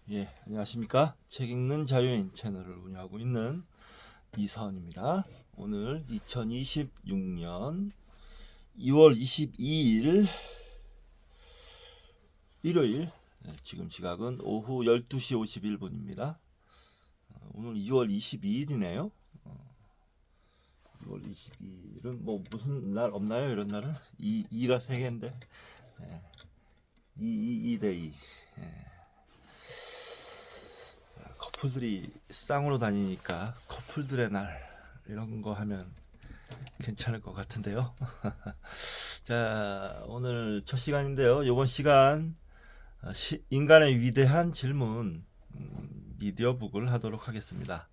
예, 안녕하십니까? 책 읽는 자유인 채널을 운영하고 있는 이사원입니다. 오늘 2026년 2월 22일 일요일, 지금 시각은 오후 12시 51분입니다. 오늘 2월 22일이네요. 2월 22일은 뭐 무슨 날 없나요? 이런 날은? 2가 3개인데 2데이. 커플들이 쌍으로 다니니까 커플들의 날 이런 거 하면 괜찮을 것 같은데요. 자, 오늘 첫 시간인데요. 이번 시간 인간의 위대한 질문 미디어북을 하도록 하겠습니다.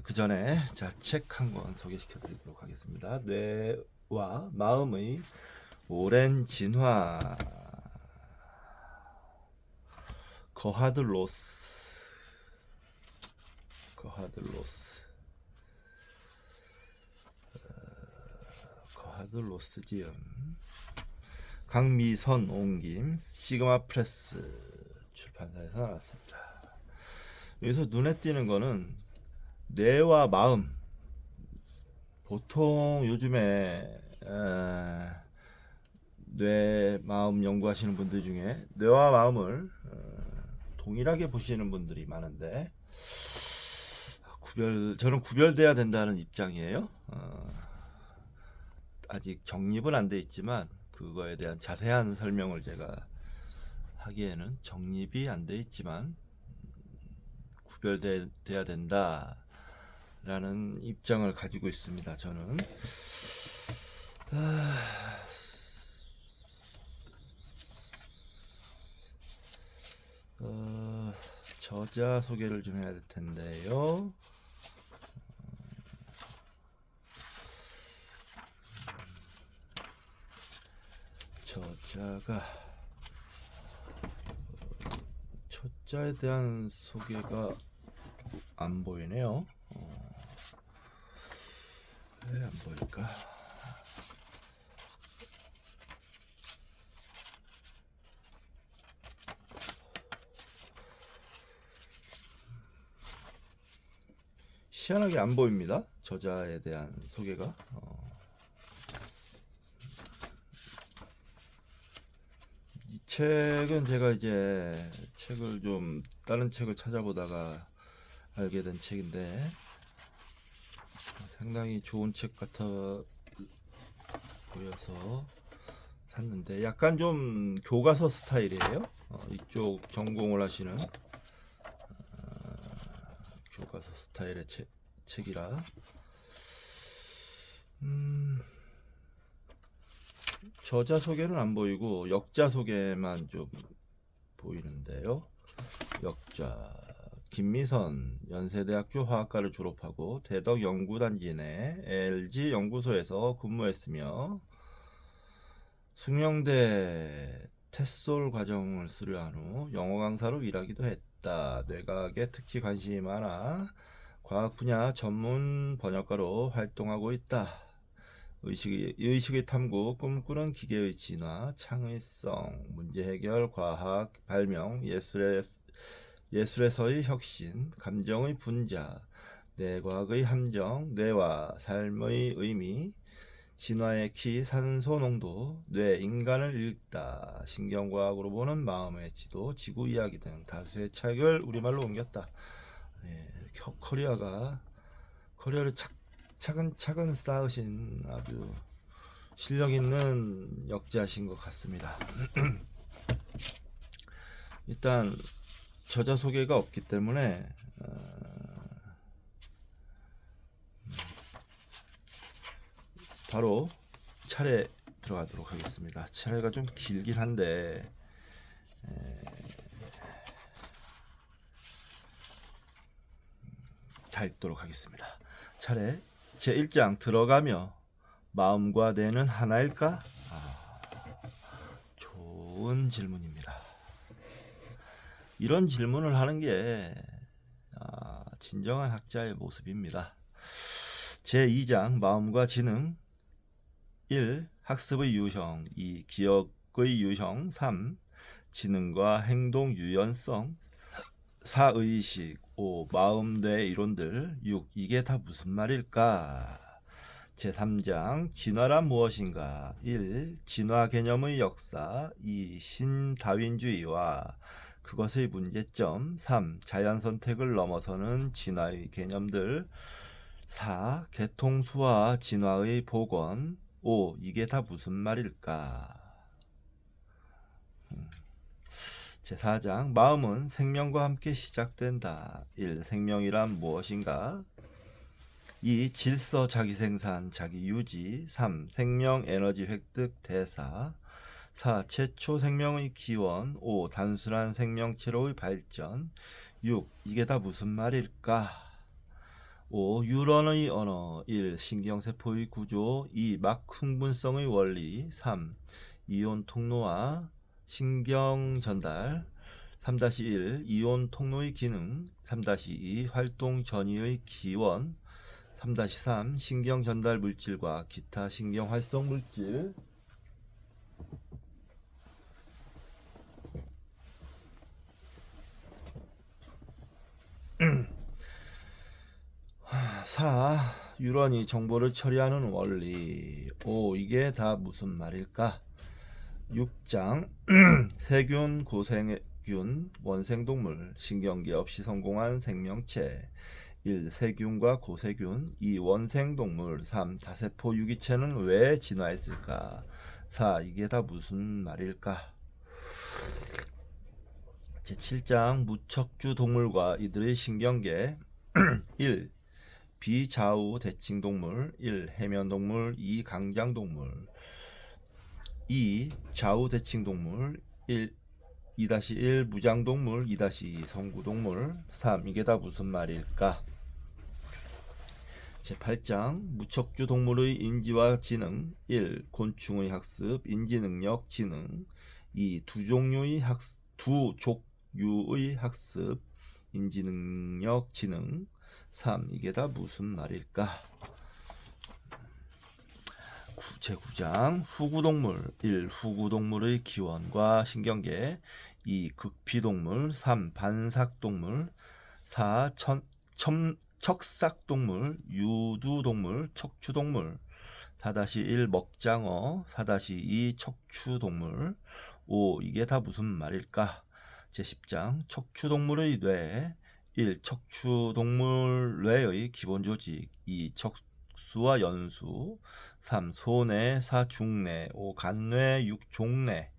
그 전에 책 한 권 소개시켜 드리도록 하겠습니다. 뇌와 마음의 오랜 진화, 거하드 로스지음, 강미선 옹김, 시그마 프레스 출판사에서 나왔습니다. 여기서 눈에 띄는 거는 뇌와 마음. 보통 요즘에 뇌 마음 연구하시는 분들 중에 뇌와 마음을 동일하게 보시는 분들이 많은데, 저는 구별돼야 된다는 입장이에요. 아직 정립은 안 돼 있지만 그거에 대한 자세한 설명을 제가 하기에는 정립이 안 돼 있지만 구별돼야 된다라는 입장을 가지고 있습니다. 저는 저자 소개를 좀 해야 될 텐데요. 저자에 대한 소개가 안 보이네요. 왜 안 보일까? 희한하게 안 보입니다. 저자에 대한 소개가. 이 책은 제가 이제 다른 책을 찾아보다가 알게 된 책인데 상당히 좋은 책 같아 보여서 샀는데, 약간 좀 교과서 스타일이에요. 이쪽 전공을 하시는 교과서 스타일의 책이라 저자 소개는 안 보이고 역자 소개만 좀 보이는데요. 역자 김미선, 연세대학교 화학과를 졸업하고 대덕 연구단지 내 LG 연구소에서 근무했으며 숙명대 테솔 과정을 수료한 후 영어 강사로 일하기도 했다. 뇌과학에 특히 관심이 많아 과학 분야 전문 번역가로 활동하고 있다. 의식의 탐구, 꿈꾸는 기계의 진화, 창의성, 문제 해결, 과학, 발명, 예술에서의 혁신, 감정의 분자, 뇌과학의 함정, 뇌와 삶의 의미, 진화의 키, 산소 농도, 뇌, 인간을 읽다, 신경과학으로 보는 마음의 지도, 지구 이야기 등 다수의 책을 우리말로 옮겼다. 커리어를 차근차근 쌓으신 아주 실력 있는 역자신 것 같습니다. 일단 저자 소개가 없기 때문에 바로 차례 들어가도록 하겠습니다. 차례가 좀 길긴 한데 다 읽도록 하겠습니다. 차례 제1장 들어가며 마음과 뇌는 하나일까? 좋은 질문입니다. 이런 질문을 하는 게 진정한 학자의 모습입니다. 제2장 마음과 지능. 1. 학습의 유형. 2. 기억의 유형. 3. 지능과 행동 유연성. 4. 의식. 5. 마음, 뇌 이론들. 6. 이게 다 무슨 말일까? 제3장 진화란 무엇인가? 1. 진화 개념의 역사. 2. 신다윈주의와 그것의 문제점. 3. 자연 선택을 넘어서는 진화의 개념들. 4. 개통수와 진화의 복원. 5. 이게 다 무슨 말일까? 제4장 마음은 생명과 함께 시작된다. 1. 생명이란 무엇인가? 2. 질서 자기생산 자기유지. 3. 생명 에너지 획득 대사. 4. 최초 생명의 기원. 5. 단순한 생명체로의 발전. 6. 이게 다 무슨 말일까? 5. 유런의 언어. 1. 신경세포의 구조. 2. 막 흥분성의 원리. 3. 이온 통로와 신경 전달. 3-1. 이온 통로의 기능. 3-2. 활동 전이의 기원. 3-3. 신경 전달 물질과 기타 신경 활성 물질. 4. 유런이 정보를 처리하는 원리. 5. 이게 다 무슨 말일까? 6장 세균, 고세균, 원생동물, 신경계 없이 성공한 생명체. 1. 세균과 고세균. 2. 원생동물. 3. 다세포 유기체는 왜 진화했을까? 4. 이게 다 무슨 말일까? 제7장 무척주 동물과 이들의 신경계. 1. 비좌우 대칭동물. 1. 해면동물. 2. 강장동물. 2. 좌우 대칭동물. 2-1 무장동물. 2-2 성구동물. 3. 이게 다 무슨 말일까? 제8장 무척주 동물의 인지와 지능. 1. 곤충의 학습, 인지능력, 지능. 2. 두 종류의 학습, 인지능력, 지능. 3. 이게 다 무슨 말일까? 제9장 후구동물. 1. 후구동물의 기원과 신경계. 2. 극피동물. 3. 반삭동물. 4. 척삭동물, 유두동물, 척추동물. 4-1 먹장어. 4-2 척추동물. 5. 이게 다 무슨 말일까? 제10장 척추동물의 뇌. 1. 척추동물 뇌의 기본 조직. 2. 척수와 연수. 3. 소뇌. 4. 중뇌. 5. 간뇌. 6. 종뇌.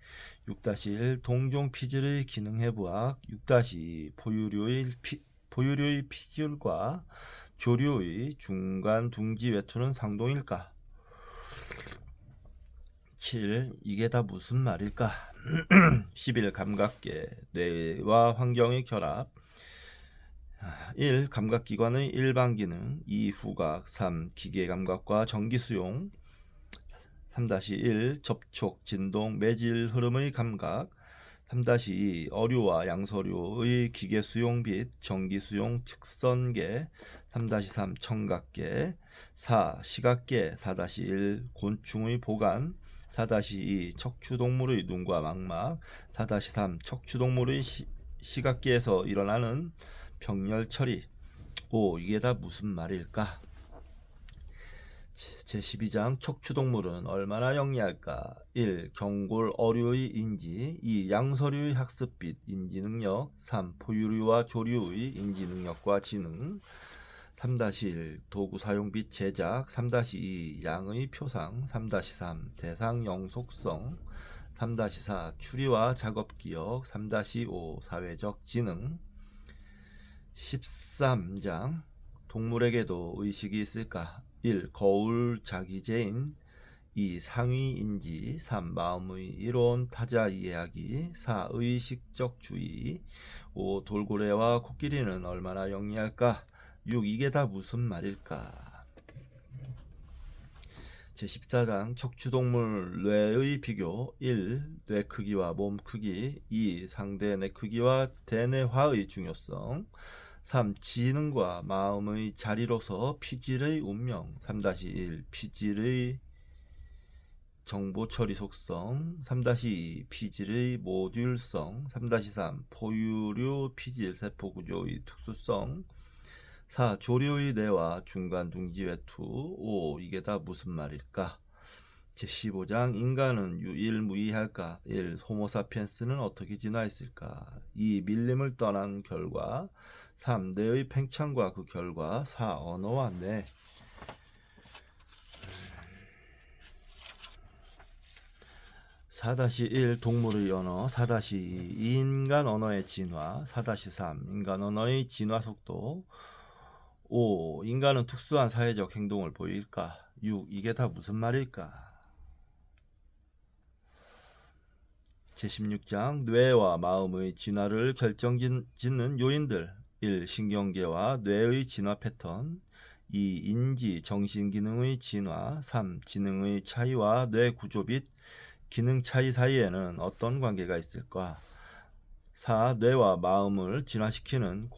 6-1 동종 피질의 기능해부학. 6-2 포유류의 피질과 조류의 중간 둥지 외투는 상동일까? 7. 이게 다 무슨 말일까? 11. 감각계, 뇌와 환경의 결합. 1. 감각기관의 일반 기능. 2. 후각. 3. 기계감각과 전기수용. 3-1 접촉, 진동, 매질, 흐름의 감각. 3-2 어류와 양서류의 기계수용 및 전기수용 특선계. 3-3 청각계. 4. 시각계. 4-1 곤충의 보관. 4-2 척추동물의 눈과 망막. 4-3 척추동물의 시각계에서 일어나는 병렬 처리. 5. 이게 다 무슨 말일까? 제12장 척추동물은 얼마나 영리할까? 1. 경골 어류의 인지. 2. 양서류의 학습 및 인지능력. 3. 포유류와 조류의 인지능력과 지능. 3-1 도구 사용 및 제작. 3-2 양의 표상. 3-3 대상 영속성. 3-4 추리와 작업 기억. 3-5 사회적 지능. 13장 동물에게도 의식이 있을까? 1. 거울 자기재인. 2. 상위인지. 3. 마음의 이론 타자 이해하기. 4. 의식적 주의. 5. 돌고래와 코끼리는 얼마나 영리할까? 6. 이게 다 무슨 말일까? 제14장 척추동물 뇌의 비교. 1. 뇌 크기와 몸 크기. 2. 상대 뇌 크기와 대뇌화의 중요성. 3. 지능과 마음의 자리로서 피질의 운명. 3-1 피질의 정보 처리 속성, 3-2 피질의 모듈성, 3-3 포유류 피질 세포 구조의 특수성, 4 조류의 뇌와 중간 둥지 외투. 5 이게 다 무슨 말일까? 제15장 인간은 유일무이할까? 1 호모사피엔스는 어떻게 진화했을까? 2 밀림을 떠난 결과. 3 뇌의 팽창과 그 결과. 4 언어와 뇌. 4-1 동물의 언어. 4-2 인간 언어의 진화. 4-3 인간 언어의 진화 속도. 5 인간은 특수한 사회적 행동을 보일까? 6 이게 다 무슨 말일까? 제16장 뇌와 마음의 진화를 결정짓는 요인들. 1 신경계와 뇌의 진화 패턴. 2 인지 정신기능의 진화. 3 지능의 차이와 뇌 구조 및 기능 차이 사이에는 어떤 관계가 있을까? 4 뇌와 마음을 진화시키는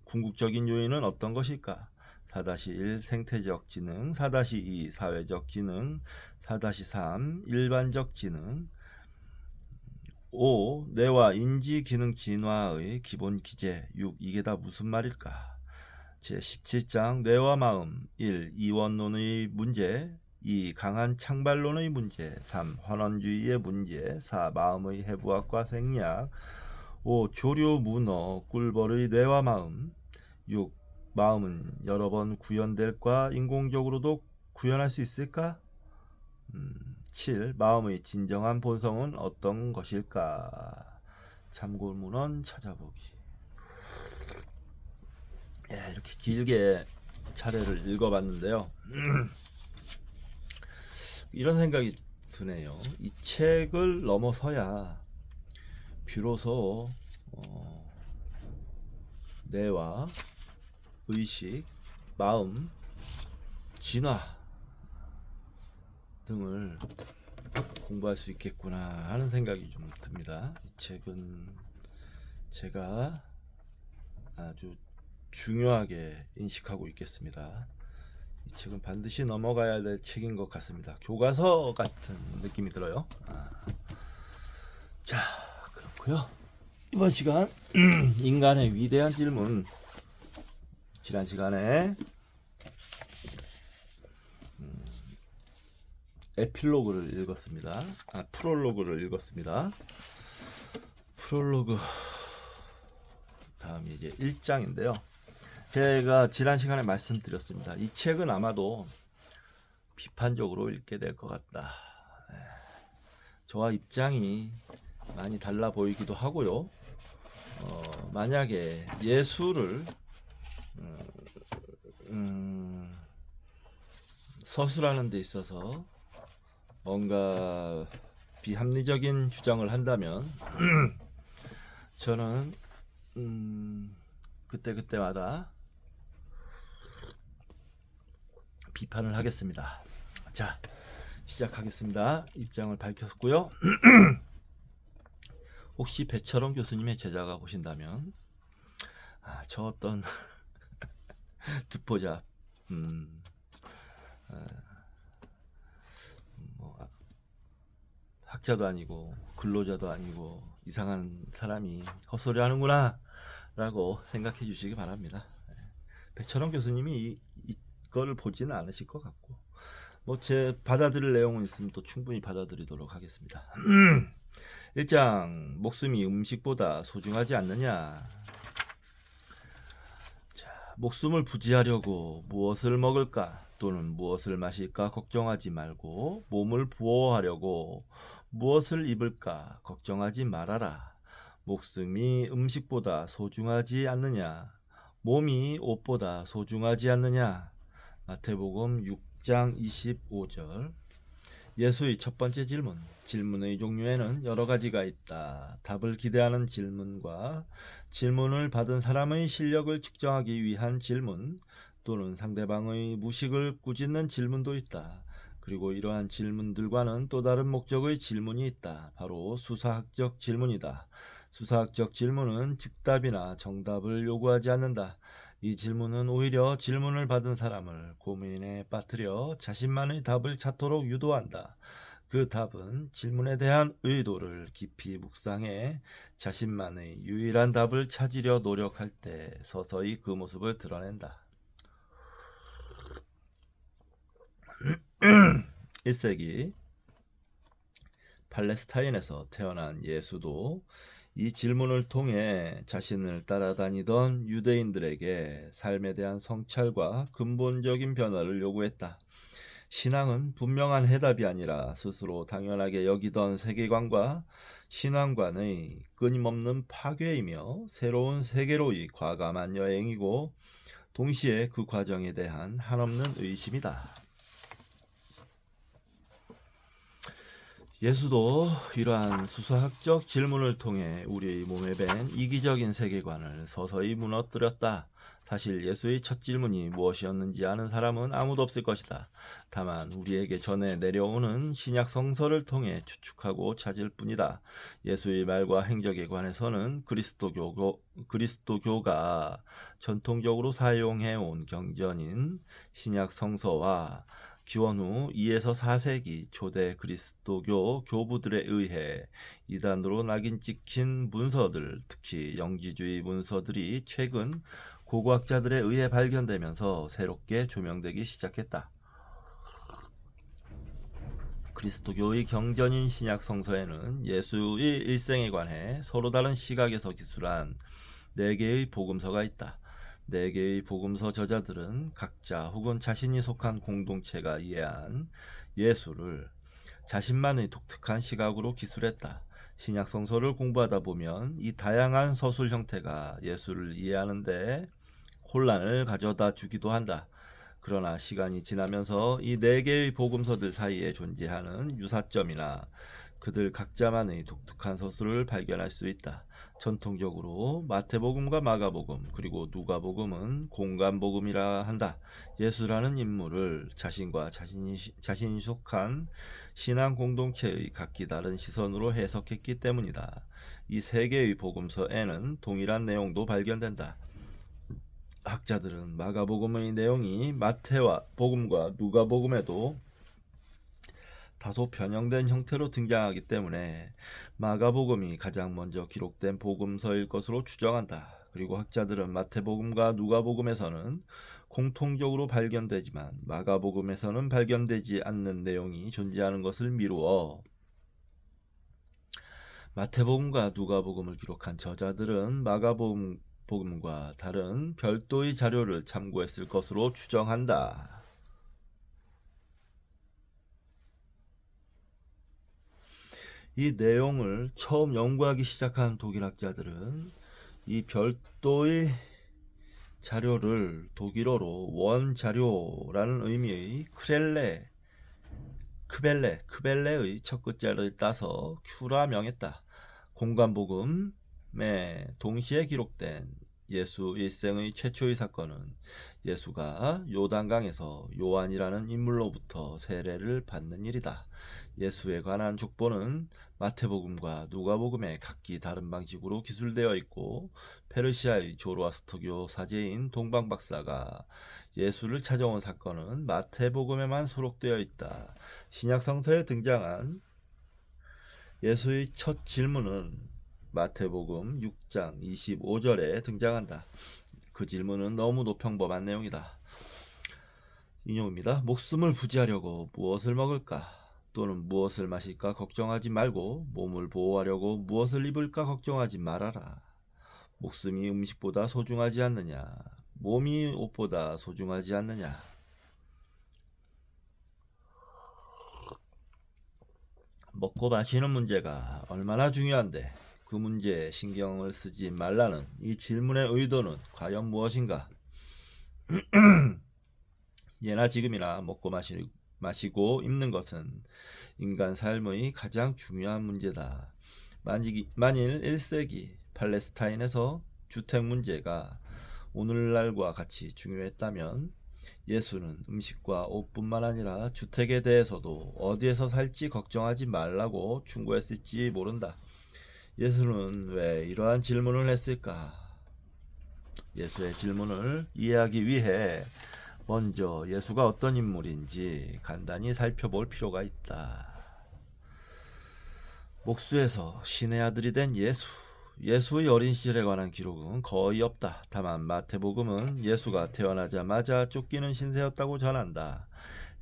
궁극적인 요인은 어떤 것일까? 4-1 생태적 지능. 4-2 사회적 지능. 4-3 일반적 지능. 5 뇌와 인지 기능 진화의 기본 기제. 6 이게 다 무슨 말일까? 제17장 뇌와 마음. 1 이원론의 문제. 2 강한 창발론의 문제. 3 환원주의의 문제. 4 마음의 해부학과 생리학. 5 조류 문어 꿀벌의 뇌와 마음. 6 마음은 여러 번 구현될까? 인공적으로도 구현할 수 있을까? 7 마음의 진정한 본성은 어떤 것일까? 참고문헌 찾아보기. 예, 이렇게 길게 차례를 읽어봤는데요. 이런 생각이 드네요. 이 책을 넘어서야 비로소 뇌와 의식, 마음, 진화 등을 공부할 수 있겠구나 하는 생각이 좀 듭니다. 이 책은 제가 아주 중요하게 인식하고 있겠습니다. 이 책은 반드시 넘어가야 될 책인 것 같습니다. 교과서 같은 느낌이 들어요. 자, 그렇고요. 이번 시간 인간의 위대한 질문. 지난 시간에 에필로그를 읽었습니다. 프롤로그를 읽었습니다. 프롤로그 다음이 이제 1장인데요. 제가 지난 시간에 말씀드렸습니다. 이 책은 아마도 비판적으로 읽게 될 것 같다. 저와 입장이 많이 달라 보이기도 하고요. 만약에 예수를 서술하는 데 있어서 뭔가 비합리적인 주장을 한다면 저는 그때마다 비판을 하겠습니다. 자, 시작하겠습니다. 입장을 밝혔고요. 혹시 배철원 교수님의 제자가 보신다면 저 어떤 듣보잡 학자도 아니고 근로자도 아니고 이상한 사람이 헛소리 하는구나 라고 생각해 주시기 바랍니다. 배철원 교수님이 이걸 보지는 않으실 것 같고 제 받아들일 내용은 있으면 또 충분히 받아들이도록 하겠습니다. 1장 목숨이 음식보다 소중하지 않느냐. 자, 목숨을 부지하려고 무엇을 먹을까 또는 무엇을 마실까 걱정하지 말고 몸을 부어하려고 무엇을 입을까 걱정하지 말아라. 목숨이 음식보다 소중하지 않느냐. 몸이 옷보다 소중하지 않느냐. 마태복음 6장 25절. 예수의 첫 번째 질문. 질문의 종류에는 여러 가지가 있다. 답을 기대하는 질문과 질문을 받은 사람의 실력을 측정하기 위한 질문 또는 상대방의 무식을 꾸짖는 질문도 있다. 그리고 이러한 질문들과는 또 다른 목적의 질문이 있다. 바로 수사학적 질문이다. 수사학적 질문은 즉답이나 정답을 요구하지 않는다. 이 질문은 오히려 질문을 받은 사람을 고민에 빠뜨려 자신만의 답을 찾도록 유도한다. 그 답은 질문에 대한 의도를 깊이 묵상해 자신만의 유일한 답을 찾으려 노력할 때 서서히 그 모습을 드러낸다. 1세기 팔레스타인에서 태어난 예수도 이 질문을 통해 자신을 따라다니던 유대인들에게 삶에 대한 성찰과 근본적인 변화를 요구했다. 신앙은 분명한 해답이 아니라 스스로 당연하게 여기던 세계관과 신앙관의 끊임없는 파괴이며 새로운 세계로의 과감한 여행이고 동시에 그 과정에 대한 한없는 의심이다. 예수도 이러한 수사학적 질문을 통해 우리의 몸에 밴 이기적인 세계관을 서서히 무너뜨렸다. 사실 예수의 첫 질문이 무엇이었는지 아는 사람은 아무도 없을 것이다. 다만 우리에게 전해 내려오는 신약 성서를 통해 추측하고 찾을 뿐이다. 예수의 말과 행적에 관해서는 그리스도교가 전통적으로 사용해온 경전인 신약 성서와 기원 후 2에서 4세기 초대 그리스도교 교부들에 의해 이단으로 낙인 찍힌 문서들, 특히 영지주의 문서들이 최근 고고학자들에 의해 발견되면서 새롭게 조명되기 시작했다. 그리스도교의 경전인 신약 성서에는 예수의 일생에 관해 서로 다른 시각에서 기술한 4개의 복음서가 있다. 4개의 복음서 저자들은 각자 혹은 자신이 속한 공동체가 이해한 예수를 자신만의 독특한 시각으로 기술했다. 신약 성서를 공부하다 보면 이 다양한 서술 형태가 예수를 이해하는데 혼란을 가져다 주기도 한다. 그러나 시간이 지나면서 이 4개의 복음서들 사이에 존재하는 유사점이나 그들 각자만의 독특한 서술을 발견할 수 있다. 전통적으로 마태복음과 마가복음 그리고 누가복음은 공간복음이라 한다. 예수라는 인물을 자신과 자신이 속한 신앙 공동체의 각기 다른 시선으로 해석했기 때문이다. 이 3개의 복음서에는 동일한 내용도 발견된다. 학자들은 마가복음의 내용이 마태와 복음과 누가복음에도 다소 변형된 형태로 등장하기 때문에 마가복음이 가장 먼저 기록된 복음서일 것으로 추정한다. 그리고 학자들은 마태복음과 누가복음에서는 공통적으로 발견되지만 마가복음에서는 발견되지 않는 내용이 존재하는 것을 미루어 마태복음과 누가복음을 기록한 저자들은 마가복음과 다른 별도의 자료를 참고했을 것으로 추정한다. 이 내용을 처음 연구하기 시작한 독일학자들은 이 별도의 자료를 독일어로 원자료라는 의미의 크벨레의 첫 글자를 따서 큐라 명했다. 공간복음에 동시에 기록된 예수 일생의 최초의 사건은 예수가 요단강에서 요한이라는 인물로부터 세례를 받는 일이다. 예수에 관한 족보는 마태복음과 누가복음에 각기 다른 방식으로 기술되어 있고 페르시아의 조로아스터교 사제인 동방 박사가 예수를 찾아온 사건은 마태복음에만 수록되어 있다. 신약 성서에 등장한 예수의 첫 질문은 마태복음 6장 25절에 등장한다. 그 질문은 너무도 평범한 내용이다. 인용입니다. 목숨을 부지하려고 무엇을 먹을까? 또는 무엇을 마실까 걱정하지 말고 몸을 보호하려고 무엇을 입을까 걱정하지 말아라. 목숨이 음식보다 소중하지 않느냐? 몸이 옷보다 소중하지 않느냐? 먹고 마시는 문제가 얼마나 중요한데 그 문제에 신경을 쓰지 말라는 이 질문의 의도는 과연 무엇인가? 예나 지금이나 먹고 마시고 입는 것은 인간 삶의 가장 중요한 문제다. 만일 1세기 팔레스타인에서 주택 문제가 오늘날과 같이 중요했다면 예수는 음식과 옷뿐만 아니라 주택에 대해서도 어디에서 살지 걱정하지 말라고 충고했을지 모른다. 예수는 왜 이러한 질문을 했을까? 예수의 질문을 이해하기 위해 먼저 예수가 어떤 인물인지 간단히 살펴볼 필요가 있다. 목수에서 신의 아들이 된 예수. 예수의 어린 시절에 관한 기록은 거의 없다. 다만 마태복음은 예수가 태어나자마자 쫓기는 신세였다고 전한다.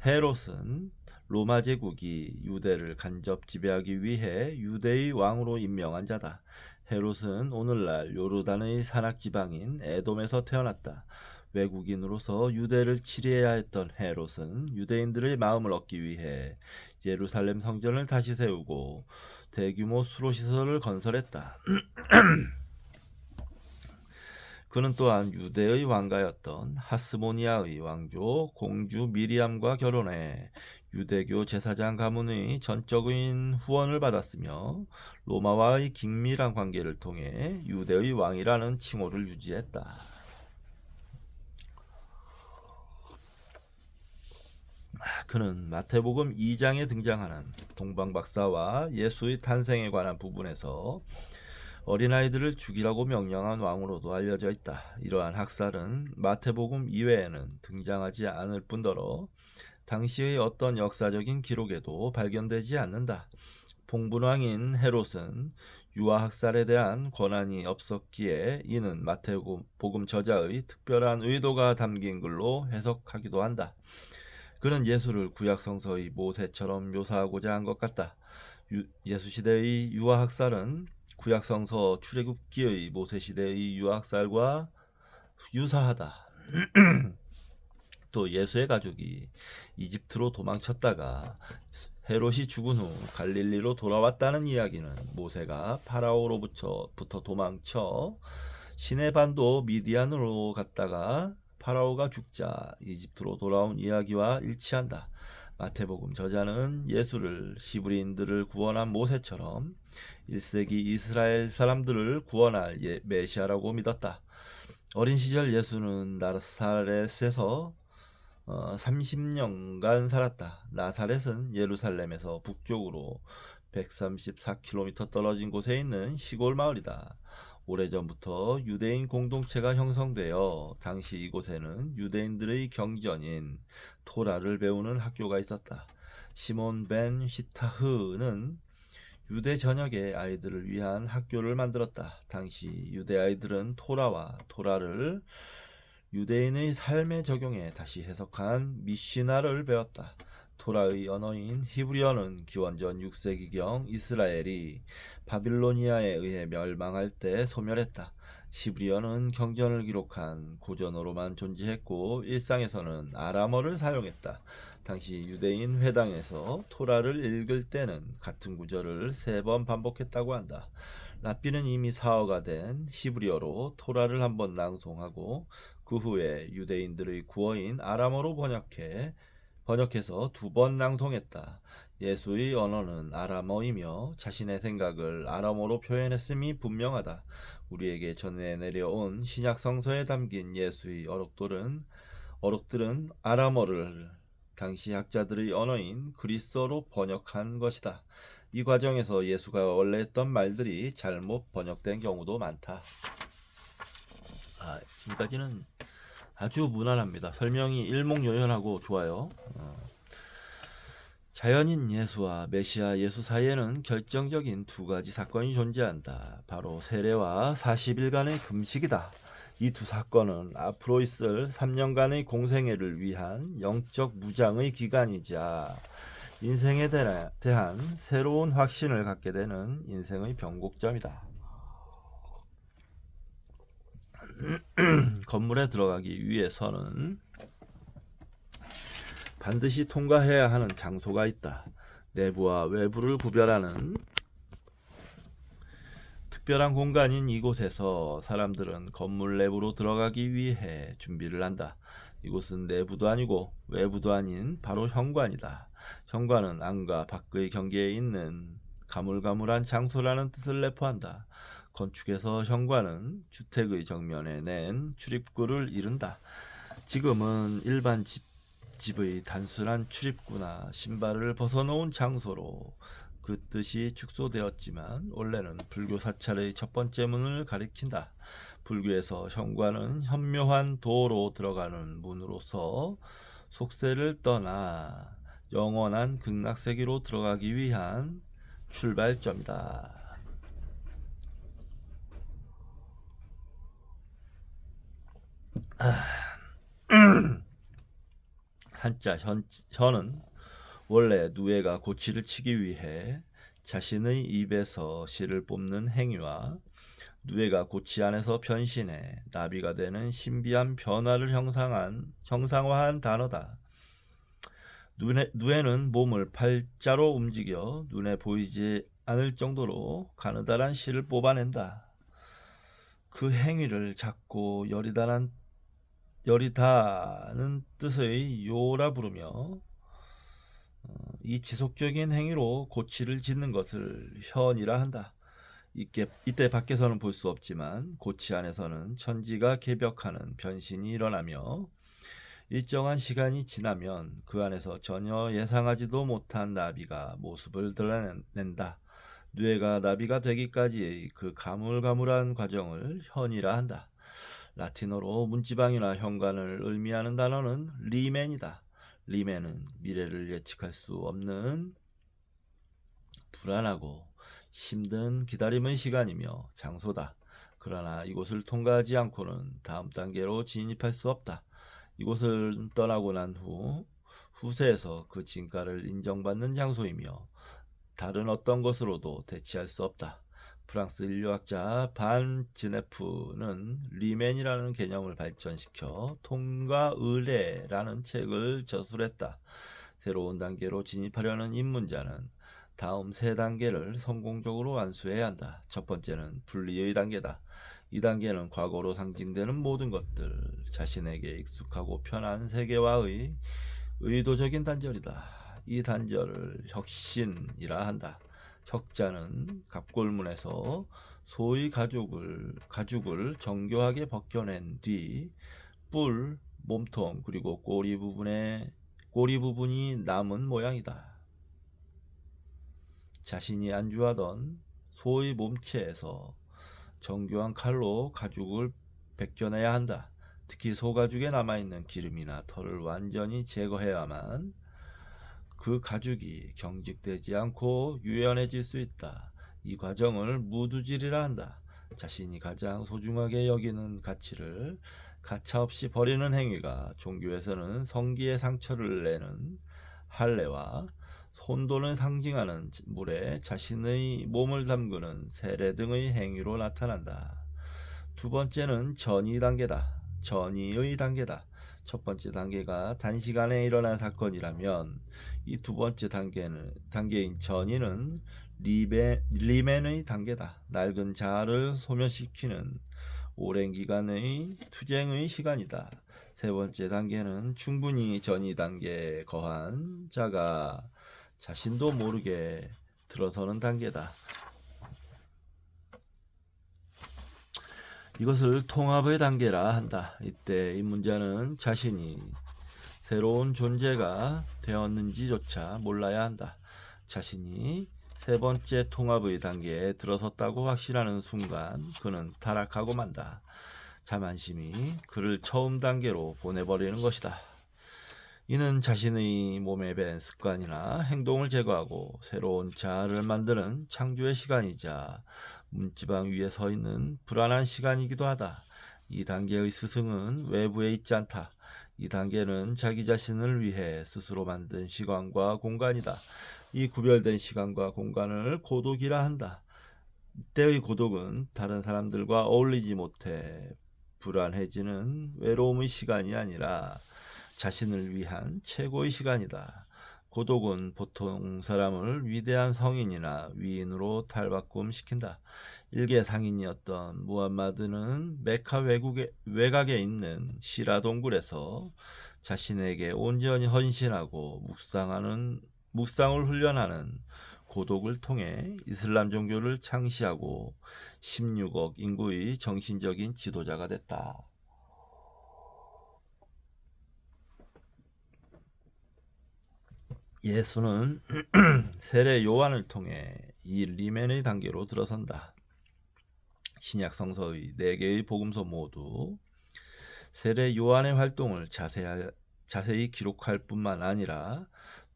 헤롯은 로마 제국이 유대를 간접 지배하기 위해 유대의 왕으로 임명한 자다. 헤롯은 오늘날 요르단의 산악 지방인 에돔에서 태어났다. 외국인으로서 유대를 치리해야 했던 헤롯은 유대인들의 마음을 얻기 위해 예루살렘 성전을 다시 세우고 대규모 수로시설을 건설했다. 그는 또한 유대의 왕가였던 하스모니아의 왕조 공주 미리암과 결혼해 유대교 제사장 가문의 전적인 후원을 받았으며 로마와의 긴밀한 관계를 통해 유대의 왕이라는 칭호를 유지했다. 그는 마태복음 2장에 등장하는 동방박사와 예수의 탄생에 관한 부분에서 어린아이들을 죽이라고 명령한 왕으로도 알려져 있다. 이러한 학살은 마태복음 이외에는 등장하지 않을 뿐더러 당시의 어떤 역사적인 기록에도 발견되지 않는다. 봉분왕인 헤롯은 유아 학살에 대한 권한이 없었기에 이는 마태복음 저자의 특별한 의도가 담긴 글로 해석하기도 한다. 그는 예수를 구약 성서의 모세처럼 묘사하고자 한 것 같다. 예수 시대의 유아 학살은 구약 성서 출애굽기의 모세 시대의 유아 학살과 유사하다. 또 예수의 가족이 이집트로 도망쳤다가 헤롯이 죽은 후 갈릴리로 돌아왔다는 이야기는 모세가 파라오로부터 도망쳐 시내반도 미디안으로 갔다가 파라오가 죽자 이집트로 돌아온 이야기와 일치한다. 마태복음 저자는 예수를 히브리인들을 구원한 모세처럼 1세기 이스라엘 사람들을 구원할 메시아라고 믿었다. 어린 시절 예수는 나사렛에서 30년간 살았다. 나사렛은 예루살렘에서 북쪽으로 134km 떨어진 곳에 있는 시골 마을이다. 오래전부터 유대인 공동체가 형성되어 당시 이곳에는 유대인들의 경전인 토라를 배우는 학교가 있었다. 시몬 벤 시타흐는 유대 전역의 아이들을 위한 학교를 만들었다. 당시 유대 아이들은 토라와 토라를 유대인의 삶에 적용해 다시 해석한 미시나를 배웠다. 토라의 언어인 히브리어는 기원전 6세기경 이스라엘이 바빌로니아에 의해 멸망할 때 소멸했다. 히브리어는 경전을 기록한 고전어로만 존재했고 일상에서는 아람어를 사용했다. 당시 유대인 회당에서 토라를 읽을 때는 같은 구절을 3번 반복했다고 한다. 랍비는 이미 사어가 된 히브리어로 토라를 한번 낭송하고 그 후에 유대인들의 구어인 아람어로 번역해서 2번 낭송했다. 예수의 언어는 아람어이며 자신의 생각을 아람어로 표현했음이 분명하다. 우리에게 전해 내려온 신약 성서에 담긴 예수의 어록들은 아람어를 당시 학자들의 언어인 그리스어로 번역한 것이다. 이 과정에서 예수가 원래 했던 말들이 잘못 번역된 경우도 많다. 지금까지는 아주 무난합니다. 설명이 일목요연하고 좋아요. 자연인 예수와 메시아 예수 사이에는 결정적인 2가지 사건이 존재한다. 바로 세례와 40일간의 금식이다. 이 2 사건은 앞으로 있을 3년간의 공생애를 위한 영적 무장의 기간이자 인생에 대한 새로운 확신을 갖게 되는 인생의 변곡점이다. 건물에 들어가기 위해서는 반드시 통과해야 하는 장소가 있다. 내부와 외부를 구별하는 특별한 공간인 이곳에서 사람들은 건물 내부로 들어가기 위해 준비를 한다. 이곳은 내부도 아니고 외부도 아닌 바로 현관이다. 현관은 안과 밖의 경계에 있는 가물가물한 장소라는 뜻을 내포한다. 건축에서 현관은 주택의 정면에 낸 출입구를 이른다. 지금은 일반 집의 단순한 출입구나 신발을 벗어놓은 장소로 그 뜻이 축소되었지만 원래는 불교 사찰의 첫 번째 문을 가리킨다. 불교에서 현관은 현묘한 도로 들어가는 문으로서 속세를 떠나 영원한 극락세계로 들어가기 위한 출발점이다. 한자 현은 원래 누에가 고치를 치기 위해 자신의 입에서 씨를 뽑는 행위와 누에가 고치 안에서 변신해 나비가 되는 신비한 변화를 형상화한 단어다. 누에는 몸을 팔자로 움직여 눈에 보이지 않을 정도로 가느다란 씨를 뽑아낸다. 그 행위를 작고 여리다는 뜻의 요라 부르며 이 지속적인 행위로 고치를 짓는 것을 현이라 한다. 이때 밖에서는 볼 수 없지만 고치 안에서는 천지가 개벽하는 변신이 일어나며 일정한 시간이 지나면 그 안에서 전혀 예상하지도 못한 나비가 모습을 드러낸다. 뇌가 나비가 되기까지의 그 가물가물한 과정을 현이라 한다. 라틴어로 문지방이나 현관을 의미하는 단어는 리멘이다. 리멘은 미래를 예측할 수 없는 불안하고 힘든 기다림의 시간이며 장소다. 그러나 이곳을 통과하지 않고는 다음 단계로 진입할 수 없다. 이곳을 떠나고 난 후세에서 그 진가를 인정받는 장소이며 다른 어떤 것으로도 대체할 수 없다. 프랑스 인류학자 반 지네프는 리멘이라는 개념을 발전시켜 통과 의례라는 책을 저술했다. 새로운 단계로 진입하려는 입문자는 다음 세 단계를 성공적으로 완수해야 한다. 첫 번째는 분리의 단계다. 이 단계는 과거로 상징되는 모든 것들, 자신에게 익숙하고 편한 세계와의 의도적인 단절이다. 이 단절을 혁신이라 한다. 혁자는 갑골문에서 소의 가죽을 정교하게 벗겨낸 뒤 뿔, 몸통 그리고 꼬리 부분이 남은 모양이다. 자신이 안주하던 소의 몸체에서 정교한 칼로 가죽을 벗겨내야 한다. 특히 소가죽에 남아있는 기름이나 털을 완전히 제거해야만 그 가죽이 경직되지 않고 유연해질 수 있다. 이 과정을 무두질이라 한다. 자신이 가장 소중하게 여기는 가치를 가차없이 버리는 행위가 종교에서는 성기에 상처를 내는 할례와 혼돈을 상징하는 물에 자신의 몸을 담그는 세례 등의 행위로 나타난다. 두 번째는 전이 단계다. 전이의 단계다. 첫 번째 단계가 단시간에 일어난 사건이라면 이 두 번째 단계인 전이는 리멘의 단계다. 낡은 자아를 소멸시키는 오랜 기간의 투쟁의 시간이다. 세 번째 단계는 충분히 전이 단계에 거한 자가 자신도 모르게 들어서는 단계다. 이것을 통합의 단계라 한다. 이때 입문자는 자신이 새로운 존재가 되었는지조차 몰라야 한다. 자신이 세 번째 통합의 단계에 들어섰다고 확신하는 순간 그는 타락하고 만다. 자만심이 그를 처음 단계로 보내버리는 것이다. 이는 자신의 몸에 밴 습관이나 행동을 제거하고 새로운 자아를 만드는 창조의 시간이자 문지방 위에 서 있는 불안한 시간이기도 하다. 이 단계의 스승은 외부에 있지 않다. 이 단계는 자기 자신을 위해 스스로 만든 시간과 공간이다. 이 구별된 시간과 공간을 고독이라 한다. 이때의 고독은 다른 사람들과 어울리지 못해 불안해지는 외로움의 시간이 아니라 자신을 위한 최고의 시간이다. 고독은 보통 사람을 위대한 성인이나 위인으로 탈바꿈시킨다. 일개 상인이었던 무함마드는 메카 외곽에 있는 시라 동굴에서 자신에게 온전히 헌신하고 묵상을 훈련하는 고독을 통해 이슬람 종교를 창시하고 16억 인구의 정신적인 지도자가 됐다. 예수는 세례 요한을 통해 이 리멘의 단계로 들어선다. 신약 성서의 4개의 복음서 모두 세례 요한의 활동을 자세히 기록할 뿐만 아니라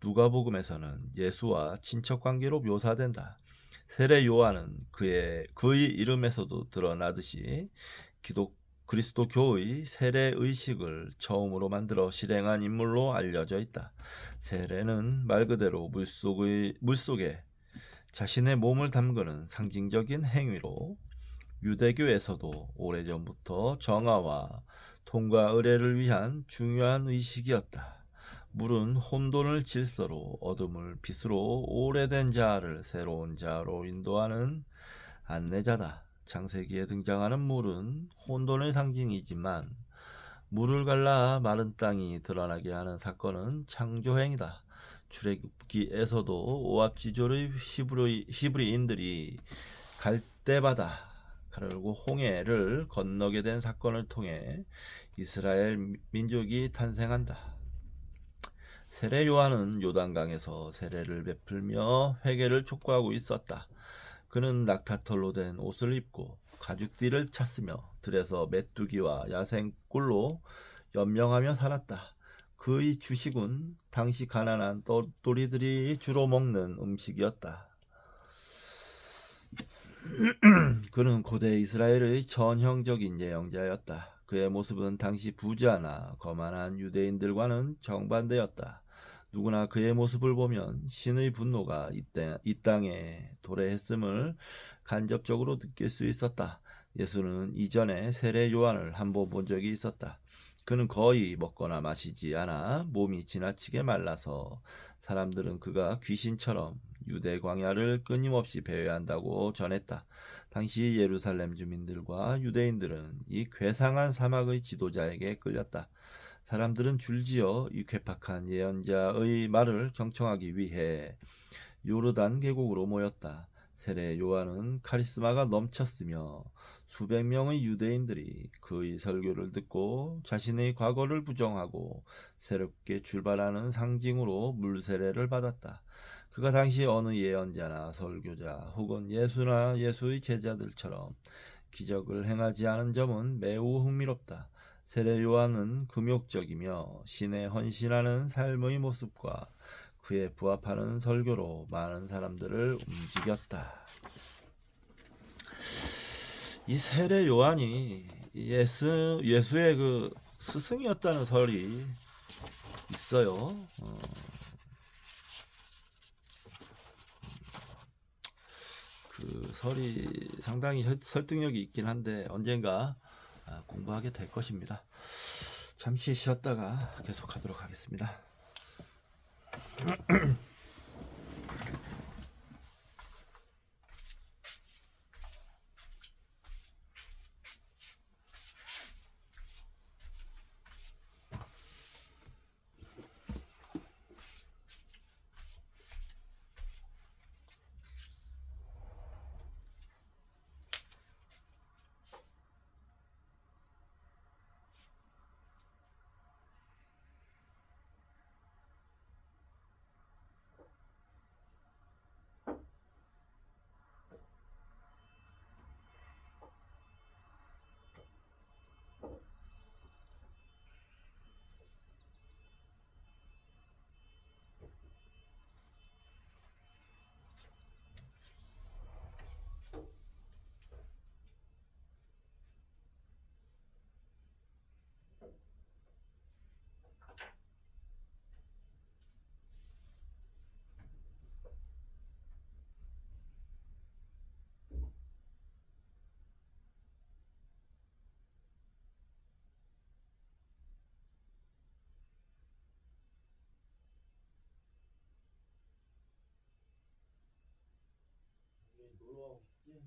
누가복음에서는 예수와 친척 관계로 묘사된다. 세례 요한은 그의 이름에서도 드러나듯이 그리스도교의 세례 의식을 처음으로 만들어 실행한 인물로 알려져 있다. 세례는 말 그대로 물속에 자신의 몸을 담그는 상징적인 행위로 유대교에서도 오래전부터 정화와 통과 의례를 위한 중요한 의식이었다. 물은 혼돈을 질서로, 어둠을 빛으로, 오래된 자아를 새로운 자아로 인도하는 안내자다. 창세기에 등장하는 물은 혼돈의 상징이지만 물을 갈라 마른 땅이 드러나게 하는 사건은 창조행이다. 출애굽기에서도 오합지졸의 히브리인들이 갈대바다 그리고 홍해를 건너게 된 사건을 통해 이스라엘 민족이 탄생한다. 세례 요한은 요단강에서 세례를 베풀며 회개를 촉구하고 있었다. 그는 낙타털로 된 옷을 입고 가죽띠를 찼으며 들에서 메뚜기와 야생꿀로 연명하며 살았다. 그의 주식은 당시 가난한 똘똘이들이 주로 먹는 음식이었다. 그는 고대 이스라엘의 전형적인 예언자였다. 그의 모습은 당시 부자나 거만한 유대인들과는 정반대였다. 누구나 그의 모습을 보면 신의 분노가 이 땅에 도래했음을 간접적으로 느낄 수 있었다. 예수는 이전에 세례 요한을 한 번 본 적이 있었다. 그는 거의 먹거나 마시지 않아 몸이 지나치게 말라서 사람들은 그가 귀신처럼 유대 광야를 끊임없이 배회한다고 전했다. 당시 예루살렘 주민들과 유대인들은 이 괴상한 사막의 지도자에게 끌렸다. 사람들은 줄지어 이 괴팍한 예언자의 말을 경청하기 위해 요르단 계곡으로 모였다. 세례 요한은 카리스마가 넘쳤으며 수백 명의 유대인들이 그의 설교를 듣고 자신의 과거를 부정하고 새롭게 출발하는 상징으로 물세례를 받았다. 그가 당시 어느 예언자나 설교자 혹은 예수나 예수의 제자들처럼 기적을 행하지 않은 점은 매우 흥미롭다. 세례 요한은 금욕적이며 신에 헌신하는 삶의 모습과 그에 부합하는 설교로 많은 사람들을 움직였다. 이 세례 요한이 예수의 그 스승이었다는 설이 있어요. 그 설이 상당히 설득력이 있긴 한데 언젠가 공부하게 될 것입니다. 잠시 쉬었다가 계속하도록 하겠습니다. 놀러 싶지?